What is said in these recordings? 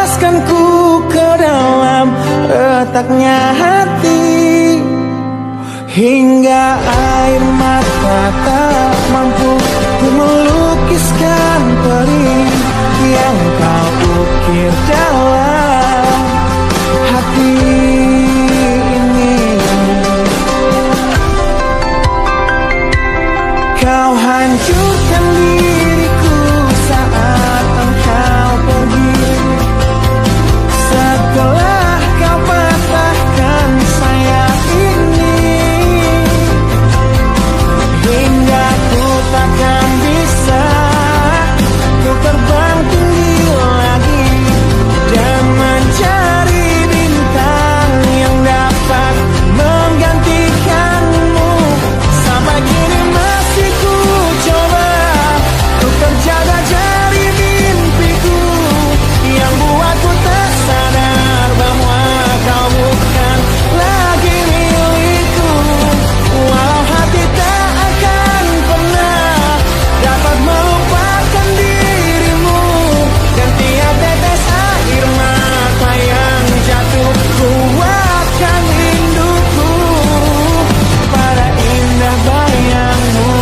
menjelaskanku ke dalam retaknya hati, hingga air mata tak mampu melukiskan perih yang kau ukir dalam hati ini. Kau hancurkan diriku saat engkau pergi, setelah kau patahkan sayap ini, hingga ku takkan bisa ku terbang tinggi lagi dan mencari bintang yang dapat menggantikanmu. Sampai kini masih ku coba ku terjaga dari mimpiku yang buatku tak sadar bahwa kau bukan lagi milikku. Walau hati tak akan pernah dapat melupakan dirimu, dan tiap tetes air mata yang jatuh kuatkan rinduku pada indah bayangmu,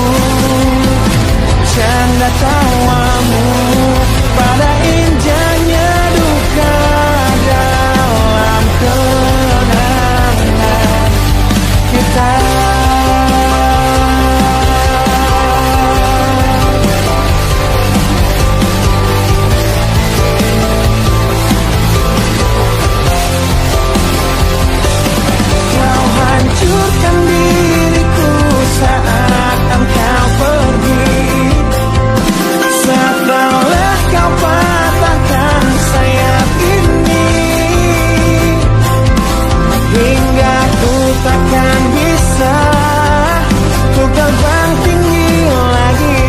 canda tawamu, pada indahnya duka dalam kenangan kita. Kau hancurkan diriku saat engkau pergi, setelah kau patahkan sayap ini, hingga ku takkan bisa ku terbang tinggi lagi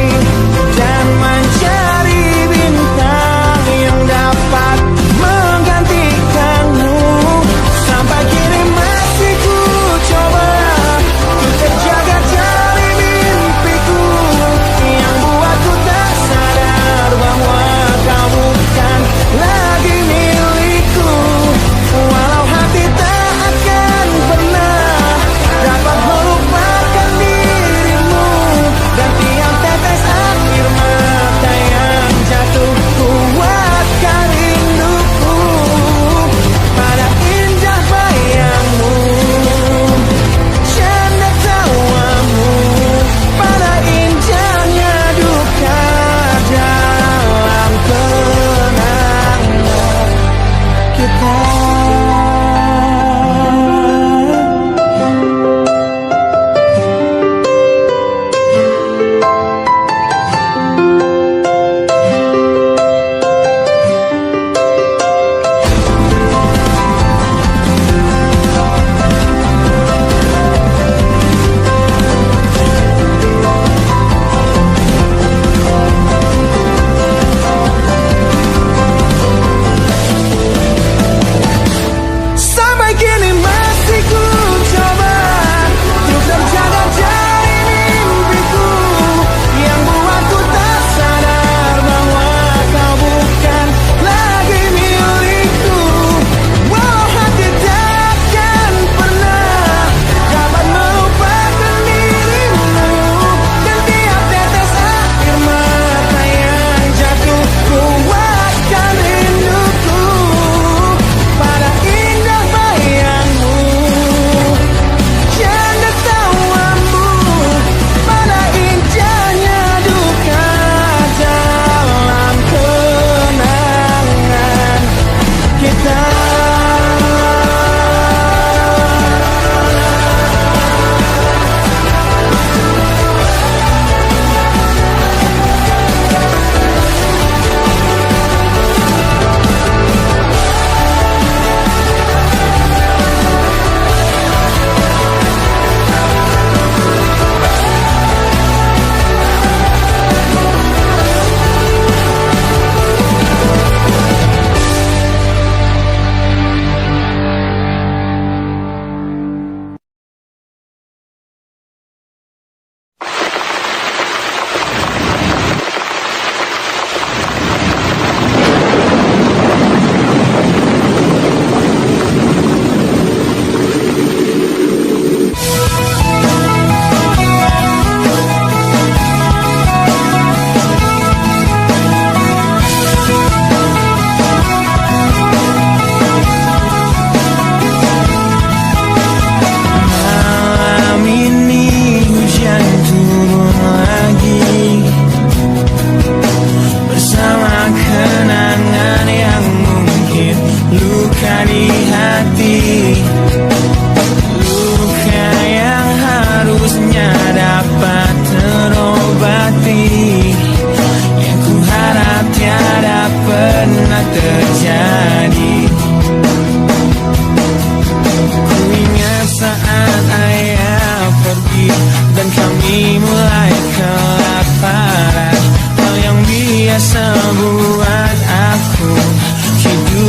dan mencari bintang yang dapat menggantikanmu. Sampai kini masih ku coba ku terjaga dari mimpiku yang buatku tak sadar bahwa kau bukan lagi milikku. Walau hati tak akan pernah dapat melupakan dirimu, dan tiap tetes air mata yang jatuh kuatkan rinduku pada indah bayangmu, canda tawamu, pada indahnya duka dalam kenangan kita.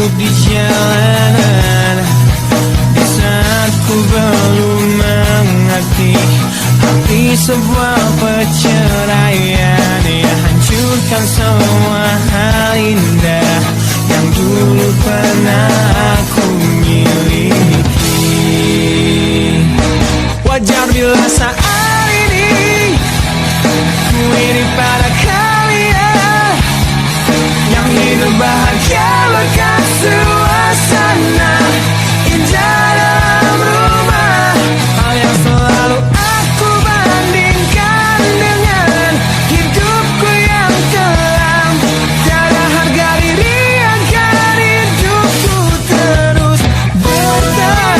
hidup di jalanan. Di saat ku belum mengerti arti sebuah perceraian yang hancurkan semua hal indah yang dulu pernah aku miliki. Wajar bila saat ini ku iri pada kalian yang hidup bahagia berkat suasana indah dalam rumah. Hal yang selalu aku bandingkan dengan hidupku yang kelam. Tiada harga diri agar hidupku terus bertahan.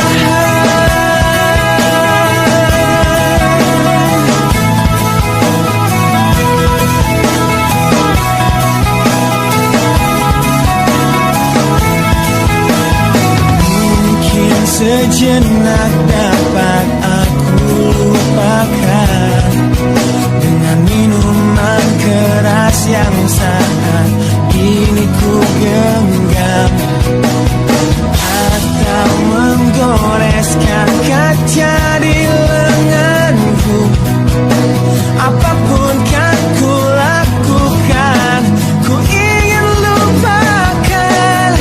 Sejenak dapat aku lupakan dengan minuman keras yang saat ini ku genggam, atau menggoreskan kaca di lenganku. Apapun kan ku lakukan, ku ingin lupakan.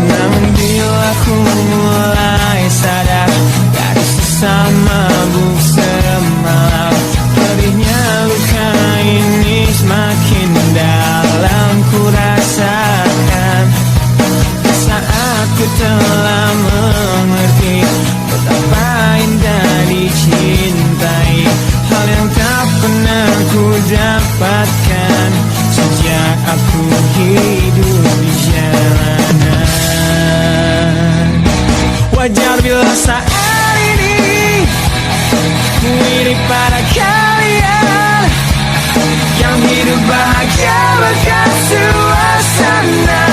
Namun bila ku mulai sadar dari sesama mabuk semalam, pedihnya luka ini semakin dalam ku rasakan. Saat ku telah mengerti betapa indah dicintai, hal yang tak pernah ku dapatkan sejak aku hidup di jalanan. Wajar bila saat ini ku iri pada kalian yang hidup bahagia berkat suasana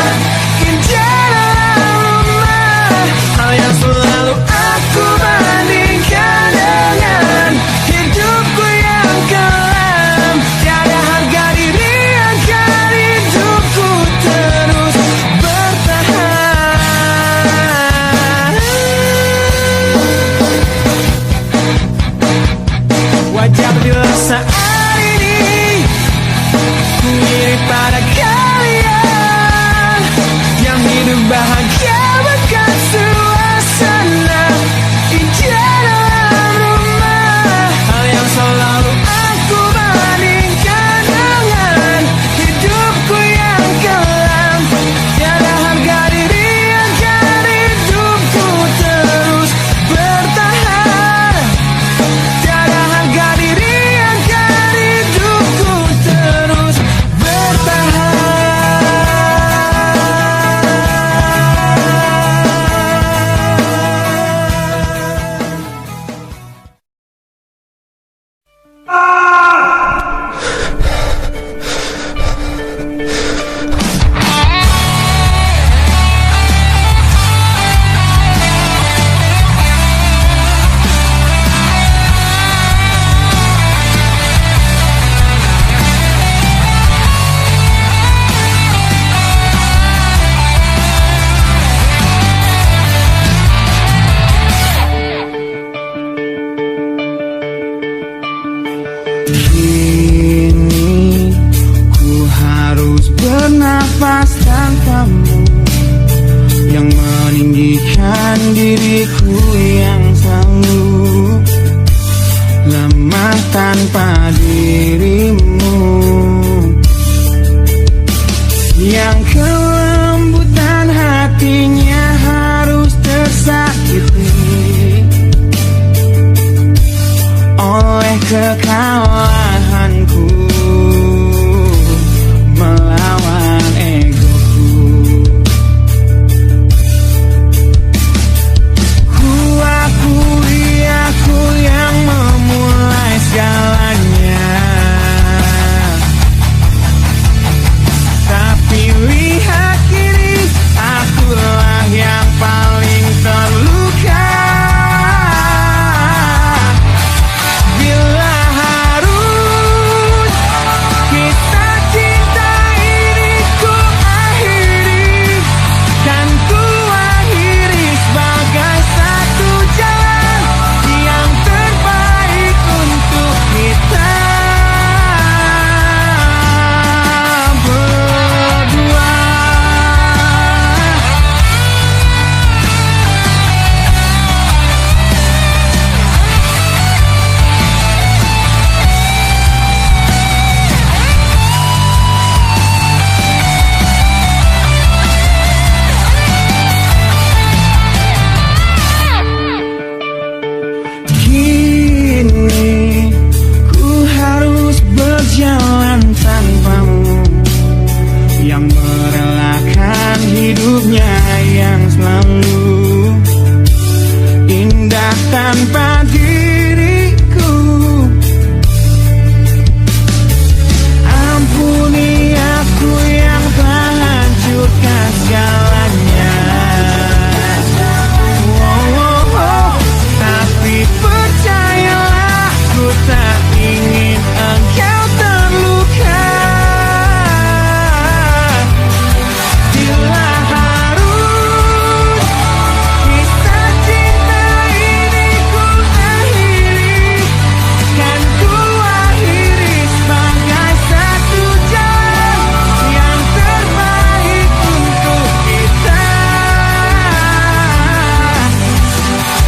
indah dalam rumah. Hal yang selalu aku bandingkan dengan hidupku yang kelam. Tiada harga diri agar hidupku terus bertahan. Wajar bila saat ini ku iri pada kalian yang hidup bahagia berkat suasana indah dalam rumah. Hal yang selalu aku bandingkan dengan hidupku yang kelam. Tiada harga diri agar hidupku terus bertahan. Tiada harga diri agar hidupku terus bertahan. Kini ku harus bernafas tanpamu yang meninggikan diriku yang sanggup lemah tanpa dirimu, yang kelembutan hatinya harus tersakiti oleh kekalahanku melawan egoku. Ku akui aku yang memulai segalanya. dunia yang selalu indah tanpa diriku. Ampuni aku yang telah hancurkan segalanya. Tapi percayalah, ku tak ingin engkau terluka. Bila harus kisah cinta ini ku akhiri, kan ku akhiri sebagai satu jalan yang terbaik untuk kita.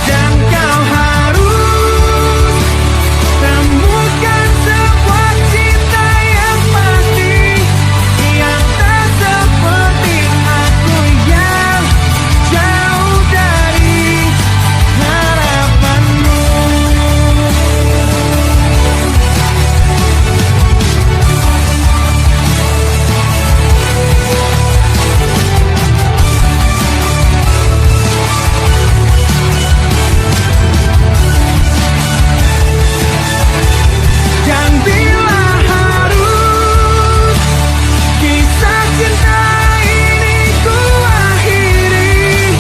Dan kau harus temukan sebuah cinta yang pasti, yang tak seperti aku yang jauh dari harapanmu. Dan bila harus kisah cinta ini ku akhiri,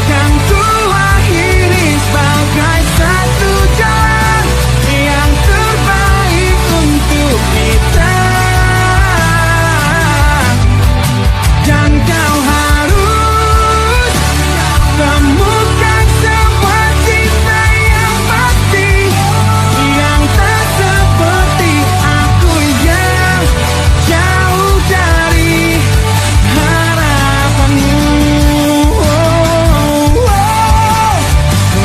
kan ku akhiri sebagai satu jalan yang terbaik untuk kita. Dan kau harus temukan sebuah cinta yang pasti, yang tak seperti aku yang jauh dari harapanmu.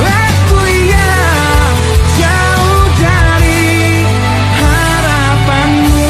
Aku yang jauh dari harapanmu.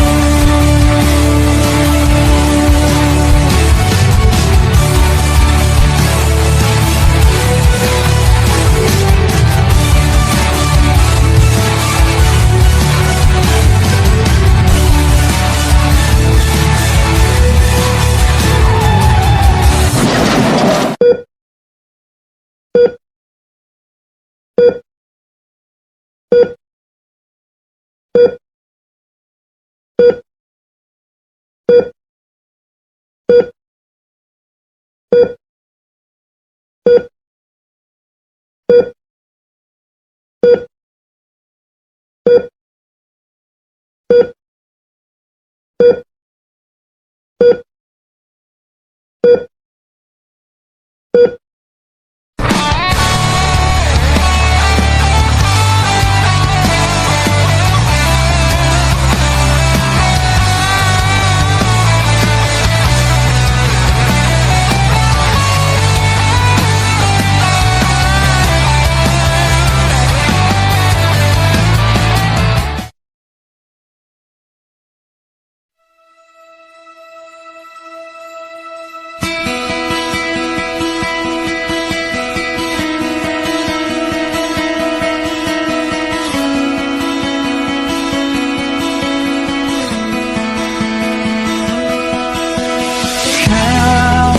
Kau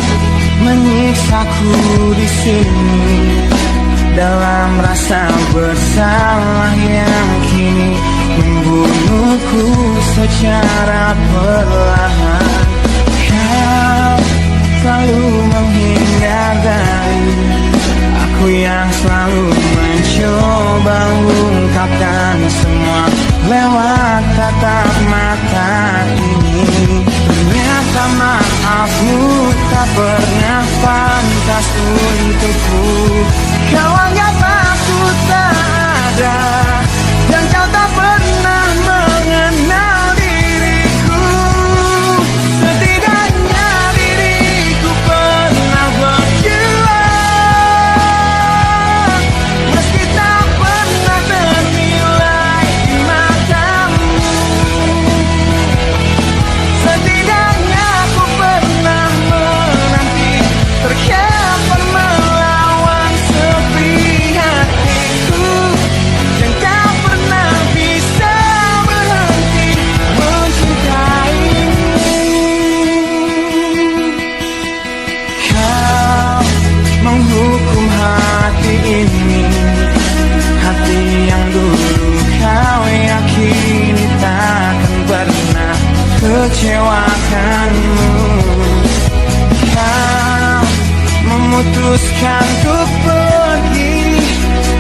menyiksaku di sini dalam rasa bersalah yang kini membunuhku secara perlahan. Kau selalu menghindar dari aku yang selalu mencoba ungkapkan semua lewat tatap mata ini. Ternyata maafmu tak pernah pantas untukku. Kau anggap aku tak ada, dan kau tak pernah mengenal diriku. Setidaknya diriku pernah berjuang, meski tak pernah ternilai di matamu. Setidaknya aku pernah menanti, terkapan melawan sepi hatiku. Dan mengecewakanmu. Kau memutuskan untuk pergi,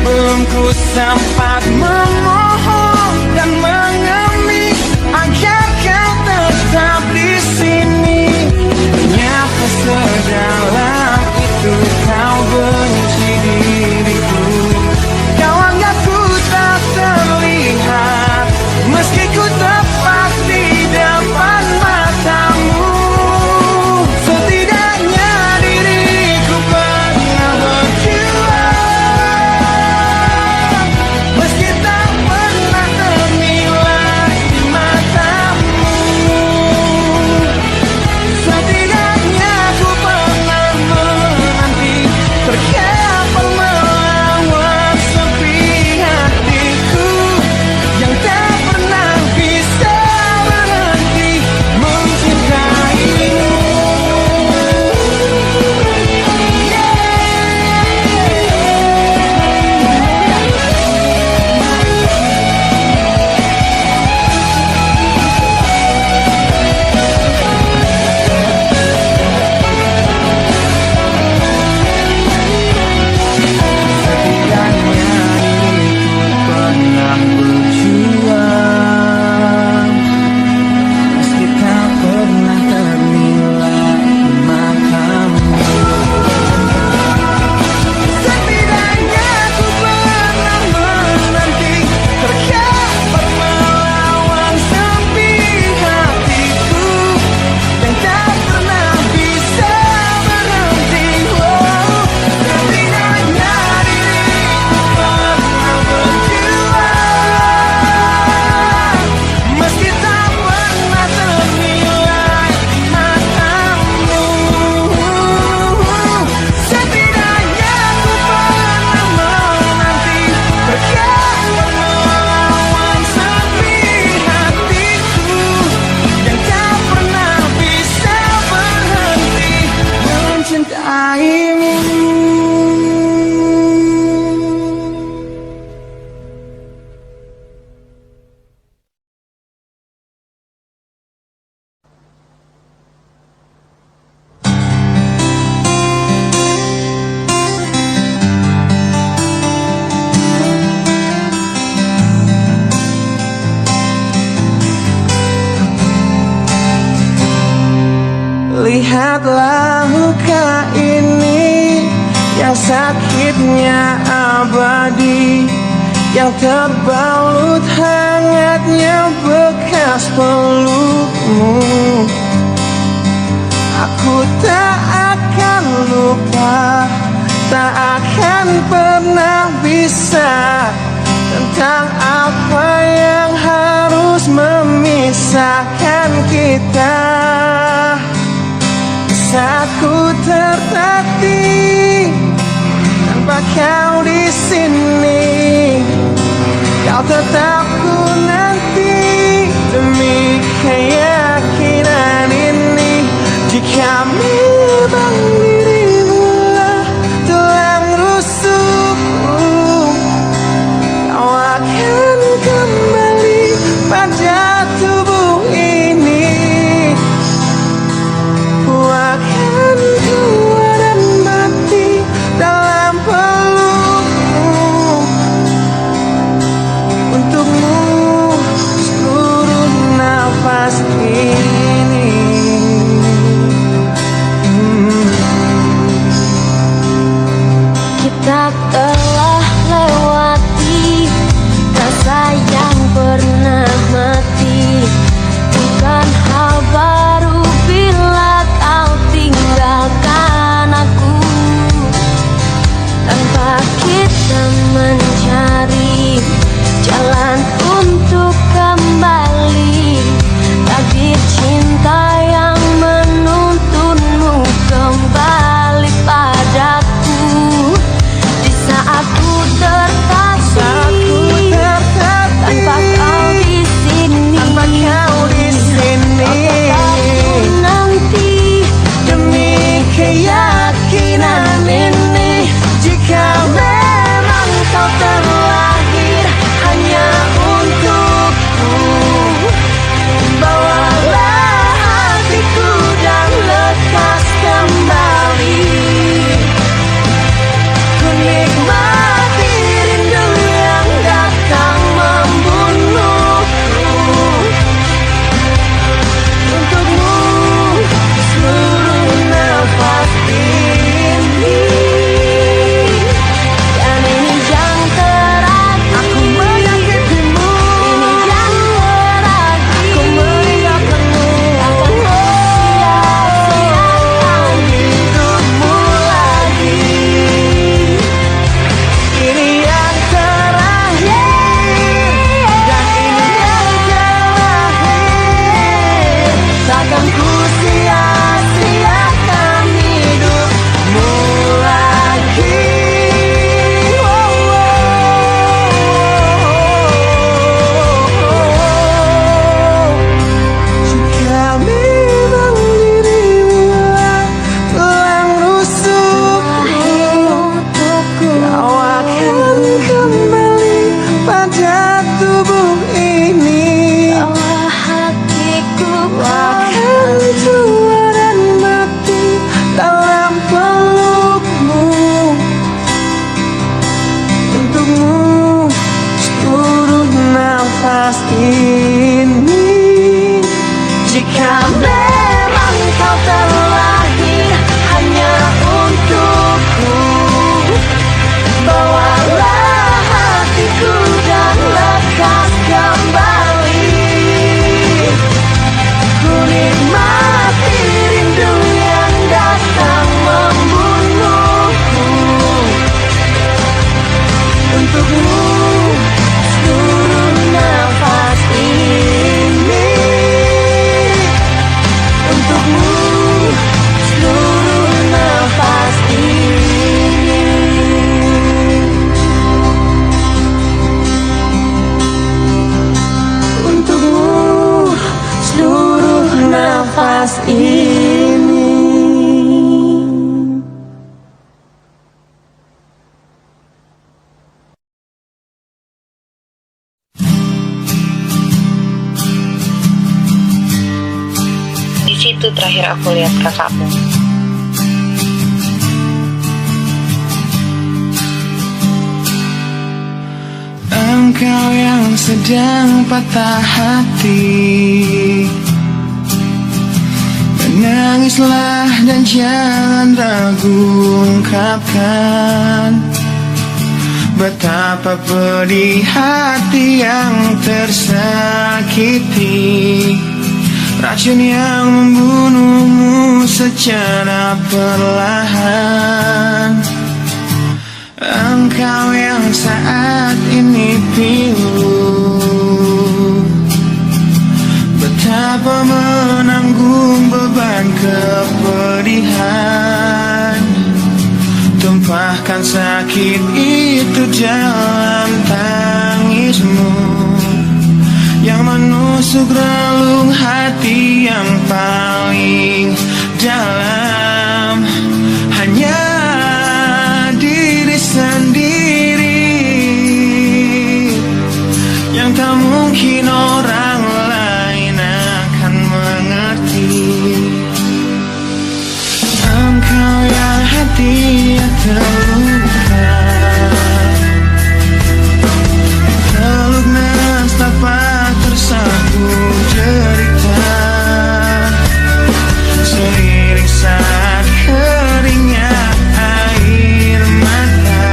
belum ku sempat memohon dan mengemis agar kau tetap di sini. Ternyata sedalam itu kau benci diriku. Kau anggap ku tak terlihat, meski ku tepat di depan matamu. Setidaknya diriku pernah berjuang, meski tak pernah ternilai di matamu. Setidaknya ku pernah menanti, terkapar melawan sepi hatiku yang tak pernah bisa berhenti mencintaimu. Setidaknya diriku pernah berjuang, meski tak pernah ternilai di matamu. Setidaknya ku pernah menanti, terkapar melawan sepi hatiku yang tak pernah bisa berhenti. Setidaknya diriku pernah berjuang, meski tak pernah ternilai di matamu. Setidaknya ku pernah menanti, terkapar melawan sepi hatiku yang tak pernah bisa berhenti mencintaimu. Lihatlah luka ini yang sakitnya abadi, yang terbalut hangatnya bekas pelukmu. Aku tak akan lupa, tak akan pernah bisa tentang apa yang harus memisahkan kita. Saat ku tertatih tanpa kau di sini, kau tetap ku nanti demi keyakinan ini. Jika memang dirimu telah rusukku, kau akan kembali pada tubuh ini. Ku akan tua dan mati dalam pelukmu. Untukmu seluruh nafas ini. Kita telah lewati rasa yang pernah mati. Bukan hal baru bila kau tinggalkan aku, tanpa kita mencari jalan untuk kembali. Takdir cinta yang menuntunmu kembali padaku di saat itu terakhir aku lihat kakakmu. Engkau yang sedang patah hati, menangislah dan jangan ragu ungkapkan betapa pedih hati yang tersakiti, racun yang membunuhmu secara perlahan. Engkau yang saat ini pilu, betapa menanggung beban kepedihan, tumpahkan sakit itu dalam tangismu yang menusuk relung hati yang paling dalam. Hanya diri sendiri yang tak mungkin orang lain akan mengerti. Engkau yang hatinya terluka, terlunas tanpa tersambung cerita, seiring saat keringnya air mata,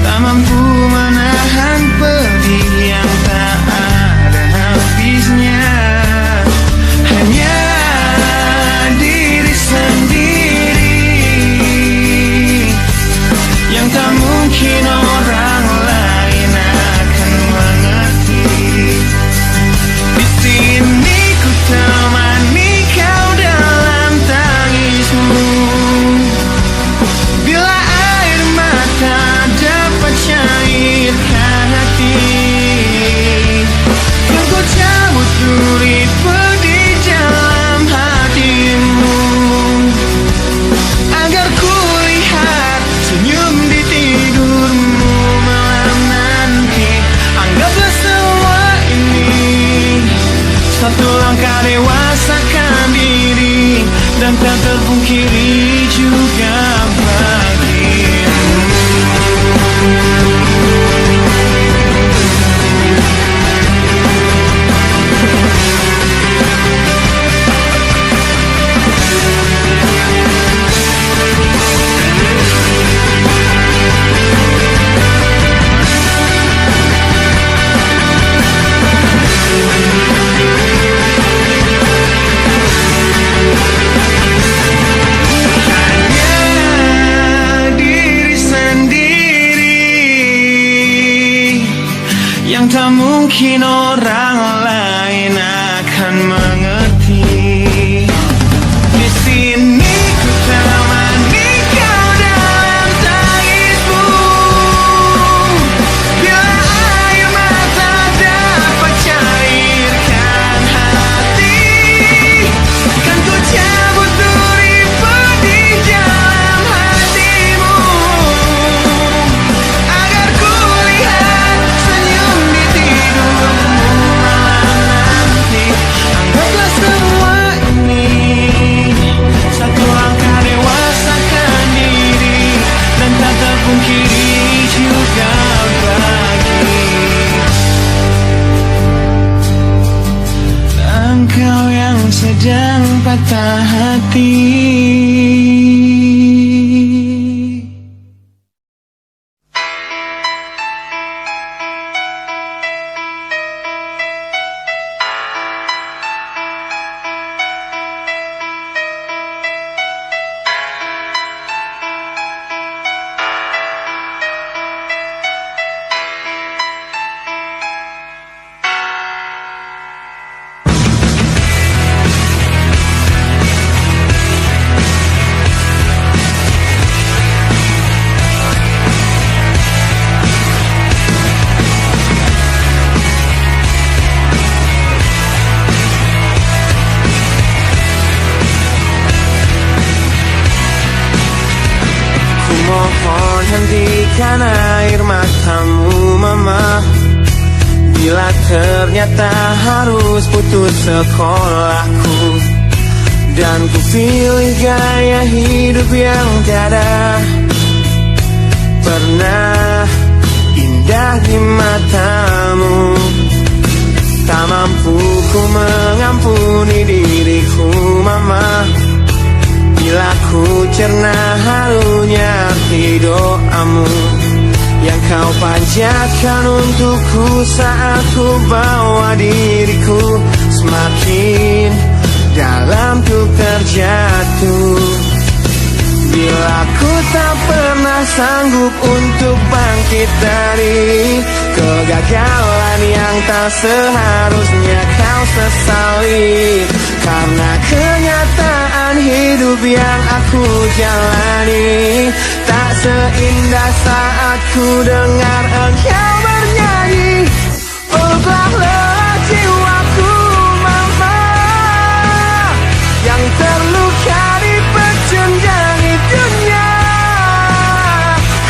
tak mampu menahan pedih yang tak ada habisnya. Hanya diri sendiri yang tak mungkin orang lain akan mengerti. Di sini ku temani kau dalam tangismu, bila air mata dapat cairkan hati, kan ku cabut duri pedih dalam hatimu, agar ku lihat senyum di tidurmu malam nanti. Anggaplah semua ini satu langkah dewasakan diri, dan tak terpungkiri juga bagimu. Yang tak mungkin orang lain akan mengerti. Di sini ku temani kau dalam tangismu, bila air mata dapat cairkan hati, kan ku cabut duri pedih dalam hatimu, agar ku lihat senyum di tidurmu malam nanti. Anggaplah semua ini satu langkah dewasakan diri, dan tak terpungkiri juga bagi engkau yang sedang patah hati. Mohon hentikan air matamu mama, bila ternyata harus putus sekolahku. Dan ku pilih gaya hidup yang tiada pernah indah di matamu. Tak mampu ku mengampuni diriku mama, bila ku cerna harunya arti doamu yang kau panjatkan untukku saat ku bawa diriku semakin dalam ku terjatuh. Bila ku tak pernah sanggup untuk bangkit dari kegagalan yang tak seharusnya kau sesali, karena kenyataan hidup yang aku jalani tak seindah saat ku dengar engkau bernyanyi. Peluklah lelah jiwaku mama, yang terluka di pecundangi dunia.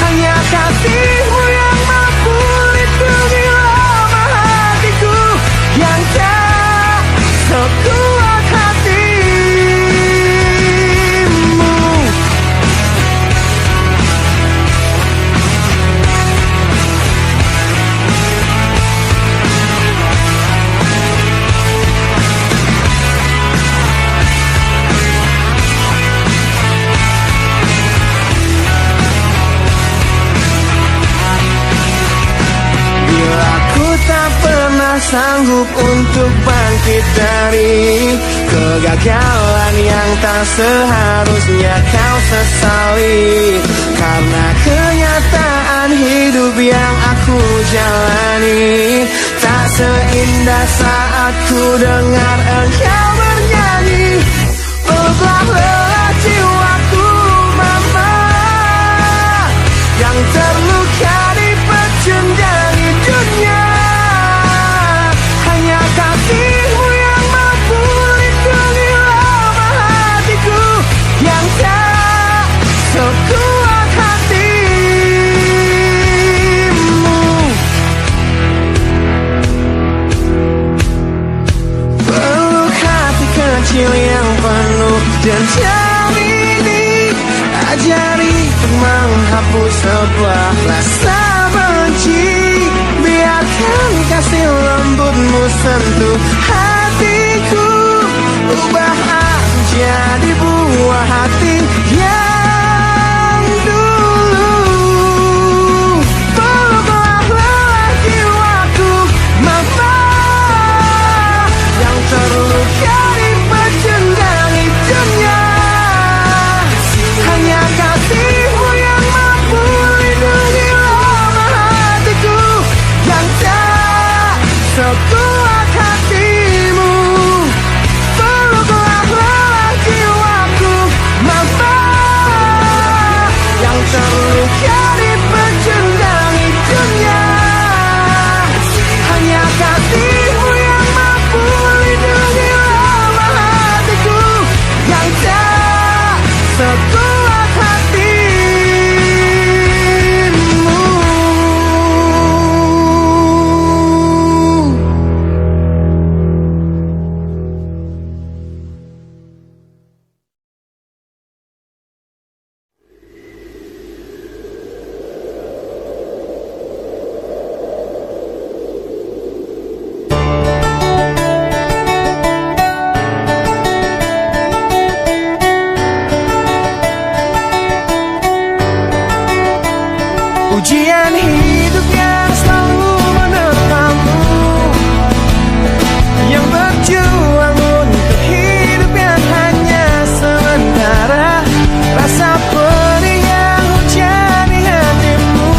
Hanya kasihmu yang mampu lindungi lemah hatiku yang tak sekuat hatimu. Bila ku tak pernah sanggup untuk bangkit dari kegagalan yang tak seharusnya kau sesali, karena kenyataan hidup yang aku jalani tak seindah saat ku dengar engkau bernyanyi. Peluklah lelah jiwaku mama, yang terluka di pecundangi dunia. Hanya kasihmu yang mampu lindungi lemah hatiku yang tak sekuat hatimu. Peluk hati kecil yang penuh dendam ini, ajari untuk menghapus sebuah rasa benci. Biarkan kasih lembutmu sentuh hatiku, ubah aku jadi buah hati yang dulu. Peluklah lelah jiwaku mama, yang terluka di pecundangi dunia. Hanya kasihmu yang mampu lindungi lemah hatiku yang tak sekuat hatimu. Peluklah lelah jiwaku mama, yang terluka di pecundangi dunia. Hanya kasihmu yang mampu lindungi lemah hatiku yang tak sekuat hatimu. Ujian hidup yang selalu menerpamu, yang berjuang untuk hidup yang hanya sementara. Rasa pedih yang hujani hatimu,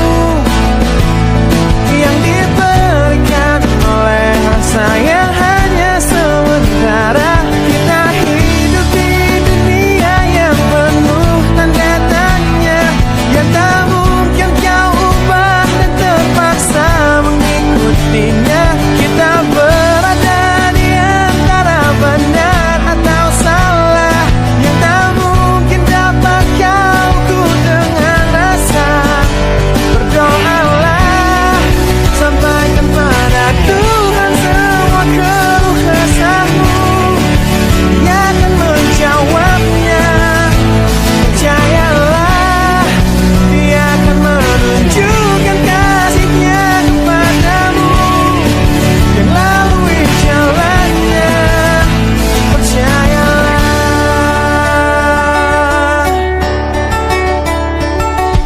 yang diberikan oleh rasa yang hanya sementara. Kita hidup di dunia yang penuh tanda tanya, yang tak mungkin kau ubah dan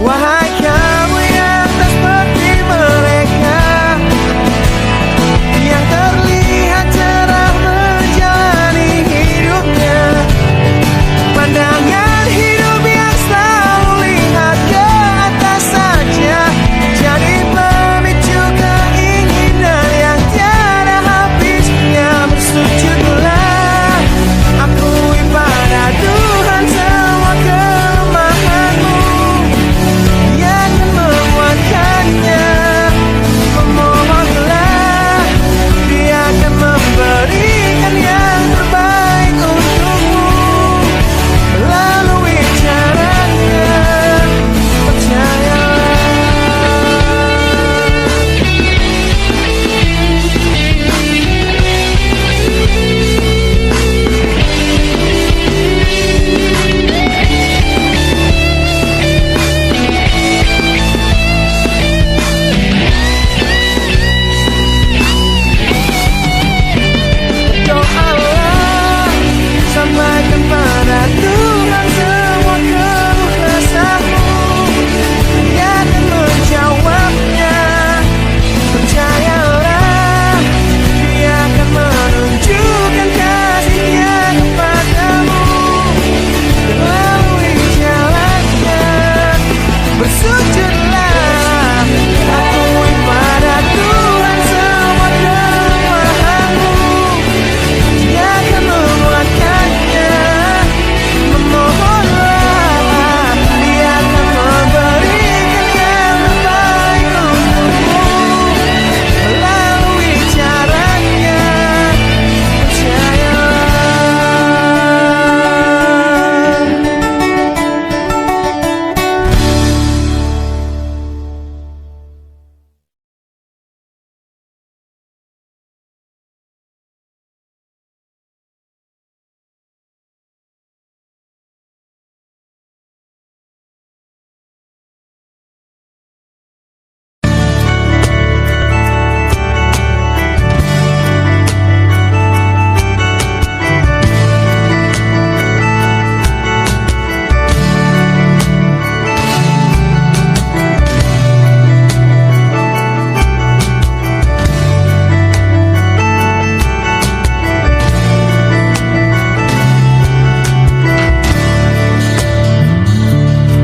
Wahai kamu yang tak seperti mereka, yang terlihat cerah menjalani hidupnya. Pandangan hidup yang selalu lihat ke atas saja, jadi pemicu keinginan yang tiada habisnya. Bersujudlah, akui pada Tuhan semua kelemahanmu. Dia akan menguatkannya. Memohonlah, Dia akan memberikan yang terbaik untukmu. Lalui caranya, percayalah. Doalah, sampaikan pada Tuhan semua keluh kesahmu. Dia akan menjawabnya. Percayalah, Dia akan menunjukkan kasih-Nya kepadamu. Dan lalui jalannya, bersujudlah, akui pada Tuhan semua kelemahanmu. Dia akan menguatkannya. Memohonlah, Dia akan memberikan yang terbaik untukmu. Melalui caranya, percayalah.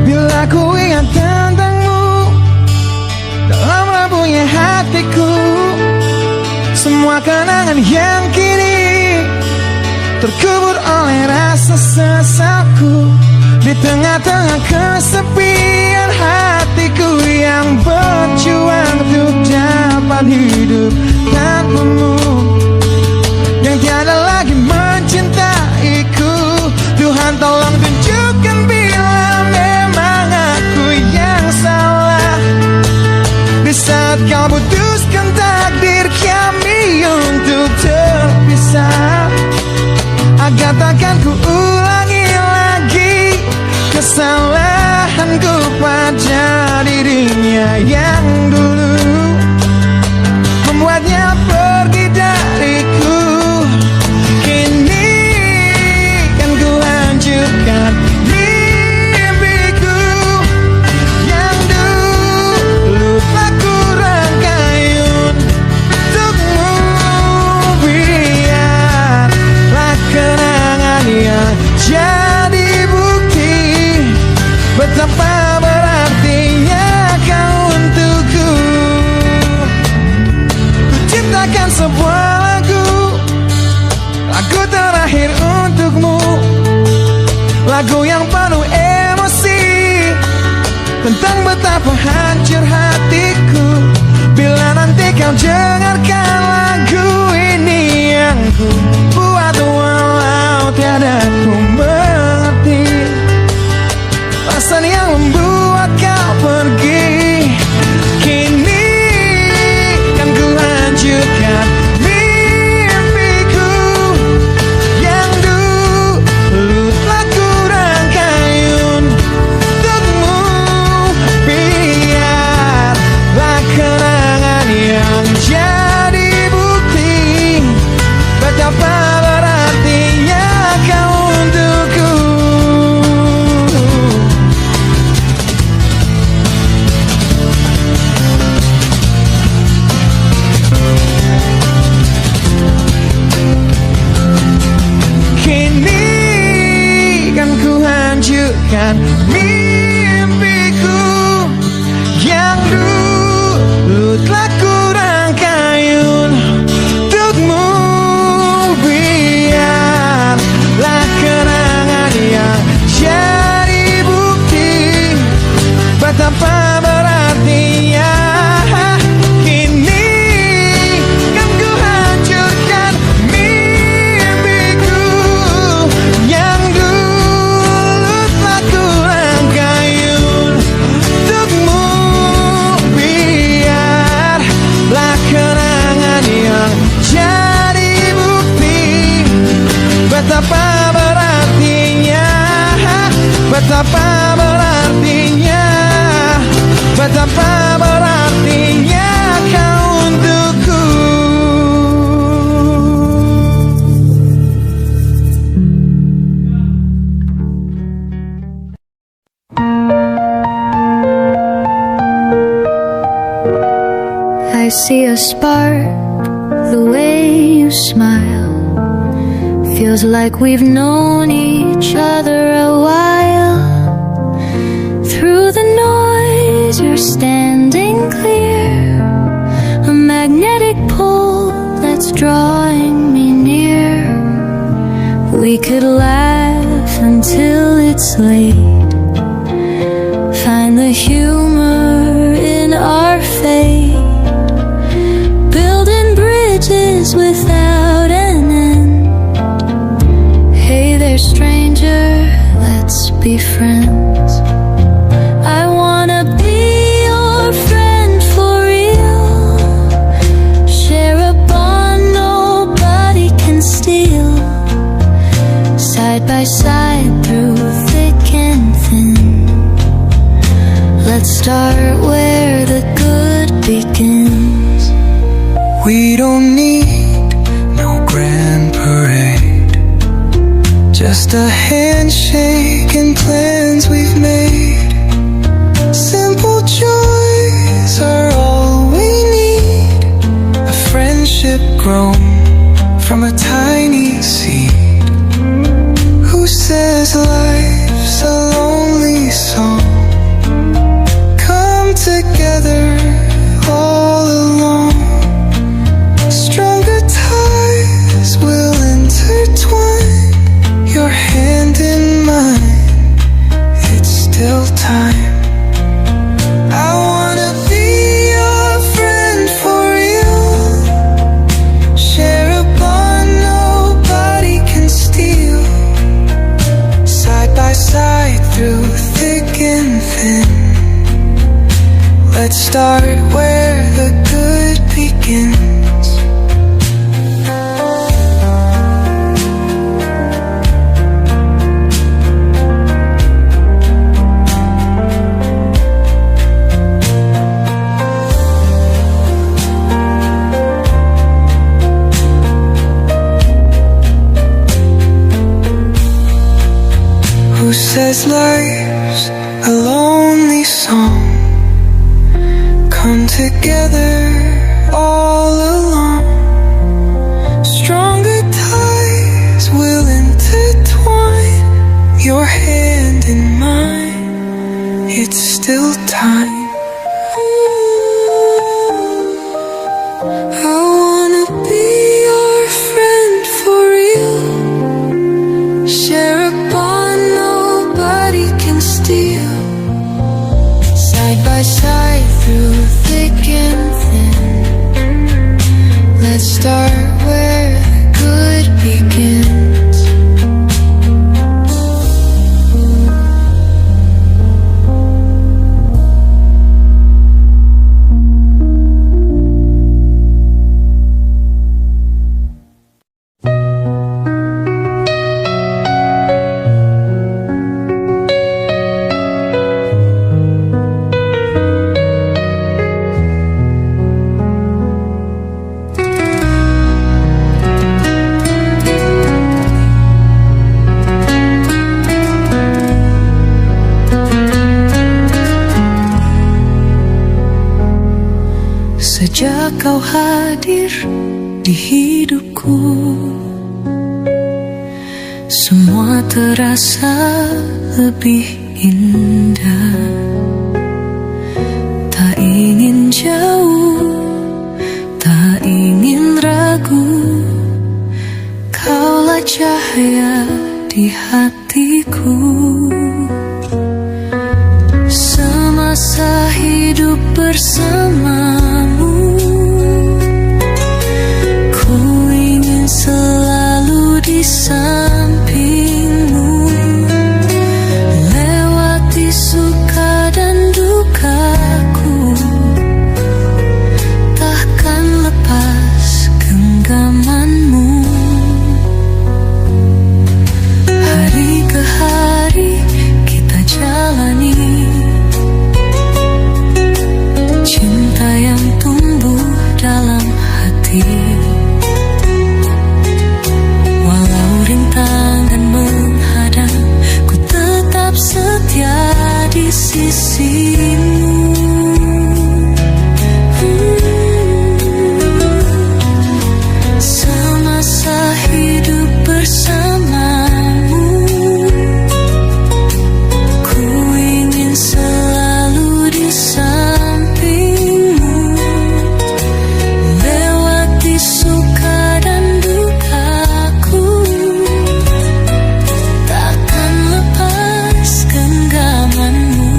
Bila ku ingat tentangmu dalam rapuhnya hatiku, semua kenangan yang kini terkubur oleh rasa sesalku. Di tengah-tengah kesepian hatiku yang berjuang untuk dapat hidup tanpamu, yang tiada lagi mencintaiku. Tuhan tolong tunjukkan bila memang aku yang salah. Di saat kau putuskan takdir kami untuk terpisah, agar takkan ku ulangi lagi kesalahanku pada dirinya yang dulu membuatnya pergi dariku. Kini kan ku lanjutkan mimpiku yang dulu telah ku rangkaiun untukmu. Biarlah kenangan yang jadi bukti betapa berartinya kau untukku. Ku ciptakan sebuah lagu terakhir untukmu, lagu yang penuh emosi tentang betapa hancur hatiku. Bila nanti kau dengarkan lagu ini yang ku buat, walau tiada ku mengerti alasan yang membuat kau pergi. Kini kan ku lanjutkan mimpiku yang dulu telah ku rangkaiun untukmu. Biarlah kenangan yang jadi bukti betapa berartinya kau untukku. betapa berartinya. Kini kan ku hancurkan mimpiku yang dulu telah ku rangkai untukmu. Biarlah kenangan yang jadi bukti betapa berartinya, betapa berartinya, betapa berartinya kau untukku. I see a spark, the way you smile. Feels like we've known each other a while. Through the noise, you're standing clear. A magnetic pull that's drawing me near. We could laugh until it's late. Find the humor in our fate. Building bridges without an end. Hey there, stranger, let's be friends. I wanna be your friend for real. Share a bond nobody can steal. Side by side through thick and thin. Let's start where the good begins. We don't need no grand parade, just a handshake and plans we've made. Simple joys are all we need. A friendship grown from a tiny seed. Who says life's a lonely song? Come together all along. Stronger ties will intertwine. Your hand in mine, it's still time. I wanna be your friend for real. Share a bond nobody can steal. Side by side through thick and thin. Let's start where the good begins. Who says life's a lonely song? Come together all along. Stronger ties will intertwine. Your hand in mine, it's still time. I wanna be your friend for real. Share a bond nobody can steal. Side by side through thick and thin. Let's start where the good begins. Sejak kau hadir di hidupku, semua terasa lebih indah. Tak ingin jauh, tak ingin ragu, kaulah cahaya di hatiku. Semasa hidup bersamamu. Ku ingin selalu di sampingmu, lewati suka dan dukaku, takkan lepas genggamanmu. Hari ke hari kita jalani cinta yang tumbuh dalam hati. Walau rintangan menghadang, ku tetap setia di sisimu. Semasa hidup bersamamu, ku ingin selalu di sampingmu, lewati suka dan dukaku, takkan lepas genggamanmu.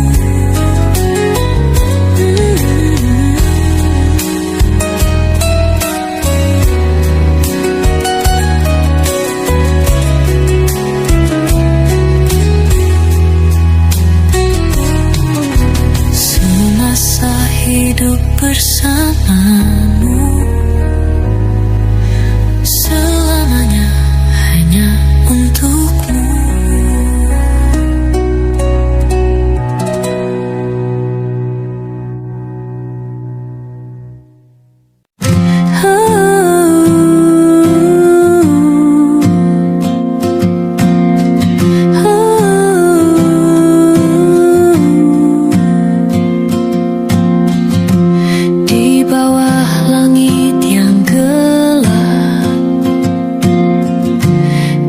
Semasa hidup bersamamu, selamanya hanya untukmu. Di bawah langit yang gelap,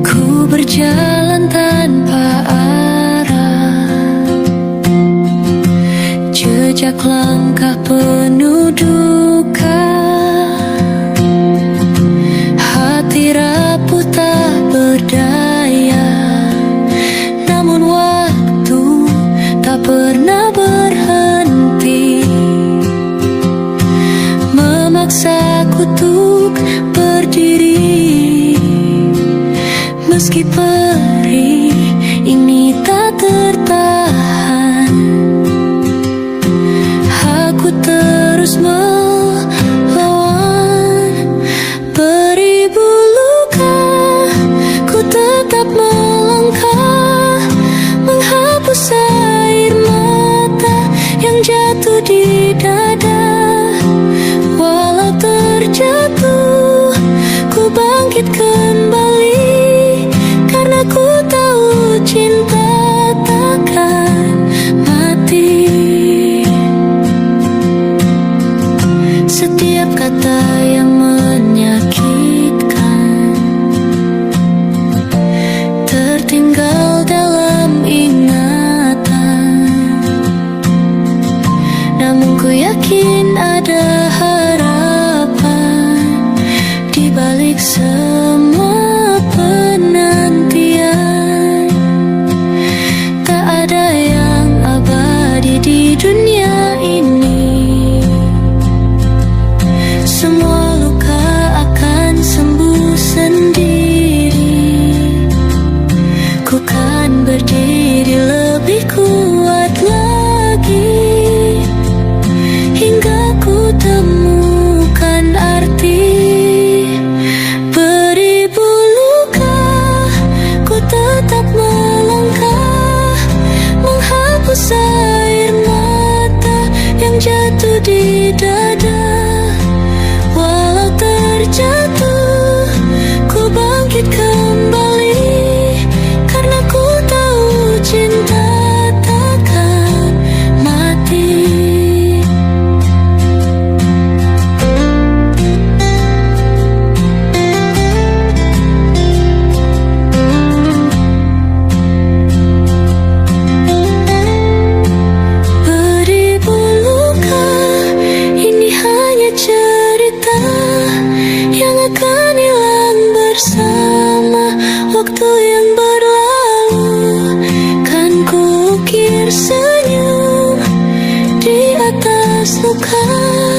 ku berjalan tanpa arah, jejak langkah penuh duka, hati rapuh tak berdaya. Namun waktu tak pernah berhenti, memaksaku untuk berdiri. Meski perih ini tak tertahan, aku terus melawan. Beribu luka, ku tetap melangkah, menghapus air mata yang jatuh di dada. Walau terjatuh, ku bangkit kembali, karena ku tahu cinta takkan mati. Setiap kata yang menyakitkan tertinggal dalam ingatan, namun ku yakin ada harapan di balik semua penantian. Tak ada yang abadi di dunia ini, semua luka akan sembuh sendiri. Ku kan berdiri lebih kuat lagi, hingga ku temukan arti. Beribu luka, ku tetap melangkah, menghapus air mata yang jatuh di dada. Walau terjatuh, ku bangkit kembali, karena ku tahu cinta takkan mati. Beribu luka to come.